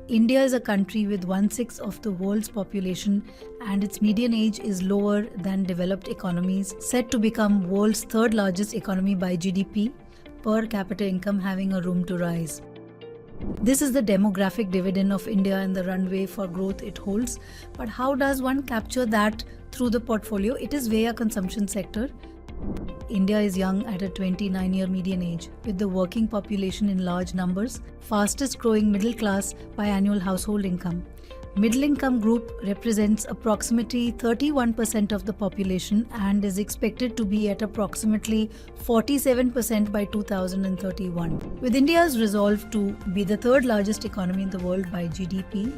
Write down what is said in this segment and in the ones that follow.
India is a country with 1/6 of the world's population, and its median age is lower than developed economies, set to become world's third largest economy by GDP, per capita income having a room to rise. This is the demographic dividend of India and the runway for growth it holds. But how does one capture that through the portfolio? It is via consumption sector. India is young at a 29-year median age, with the working population in large numbers, fastest growing middle class by annual household income. Middle income group represents approximately 31% of the population and is expected to be at approximately 47% by 2031. With India's resolve to be the third largest economy in the world by GDP,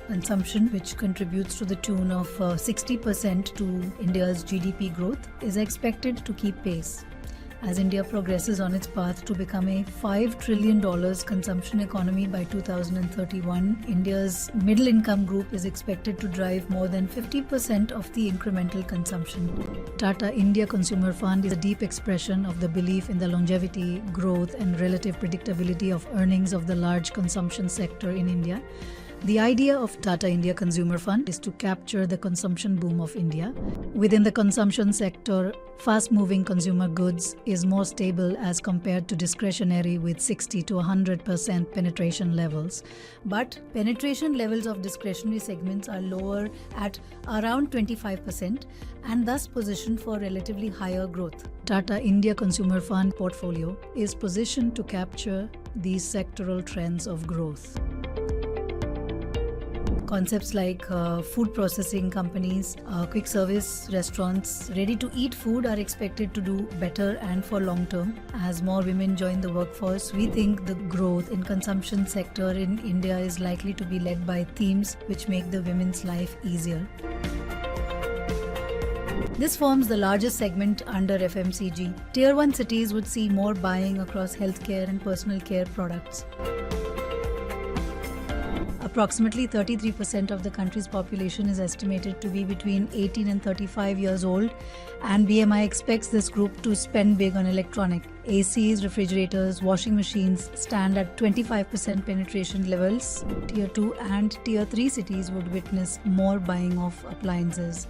consumption, which contributes to the tune of 60% to India's GDP growth, is expected to keep pace. As India progresses on its path to become a $5 trillion consumption economy by 2031, India's middle income group is expected to drive more than 50% of the incremental consumption. Tata India Consumer Fund is a deep expression of the belief in the longevity, growth, and relative predictability of earnings of the large consumption sector in India. The idea of Tata India Consumer Fund is to capture the consumption boom of India. Within the consumption sector, fast-moving consumer goods is more stable as compared to discretionary with 60 to 100% penetration levels. But penetration levels of discretionary segments are lower at around 25% and thus positioned for relatively higher growth. Tata India Consumer Fund portfolio is positioned to capture these sectoral trends of growth. Concepts like food processing companies, quick service restaurants, ready-to-eat food are expected to do better and for long term. As more women join the workforce, we think the growth in consumption sector in India is likely to be led by themes which make the women's life easier. This forms the largest segment under FMCG. Tier 1 cities would see more buying across healthcare and personal care products. Approximately 33% of the country's population is estimated to be between 18 and 35 years old, and BMI expects this group to spend big on electronic. ACs, refrigerators, washing machines stand at 25% penetration levels. Tier 2 and Tier 3 cities would witness more buying of appliances.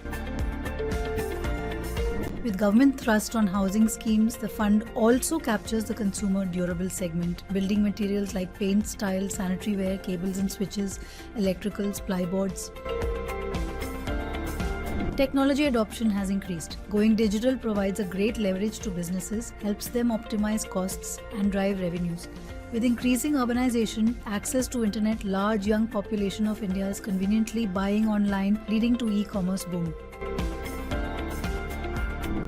With government thrust on housing schemes, the fund also captures the consumer durable segment. Building materials like paints, tiles, sanitary ware, cables and switches, electricals, plyboards. Technology adoption has increased. Going digital provides a great leverage to businesses, helps them optimize costs and drive revenues. With increasing urbanization, access to internet, large young population of India is conveniently buying online, leading to e-commerce boom.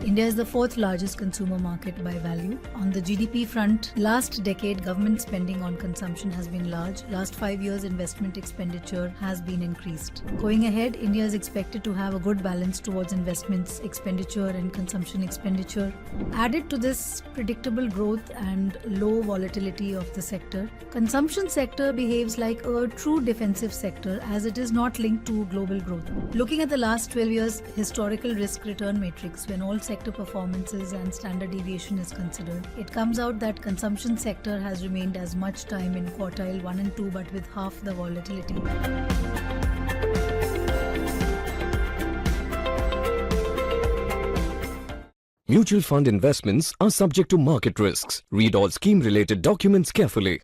India is the fourth largest consumer market by value. On the GDP front, last decade government spending on consumption has been large. Last 5 years investment expenditure has been increased. Going ahead, India is expected to have a good balance towards investments, expenditure and consumption expenditure. Added to this predictable growth and low volatility of the sector, consumption sector behaves like a true defensive sector as it is not linked to global growth. Looking at the last 12 years historical risk-return matrix, when all sector performances and standard deviation is considered, it comes out that consumption sector has remained as much time in quartile 1 and 2 but with half the volatility. Mutual fund investments are subject to market risks. Read all scheme-related documents carefully.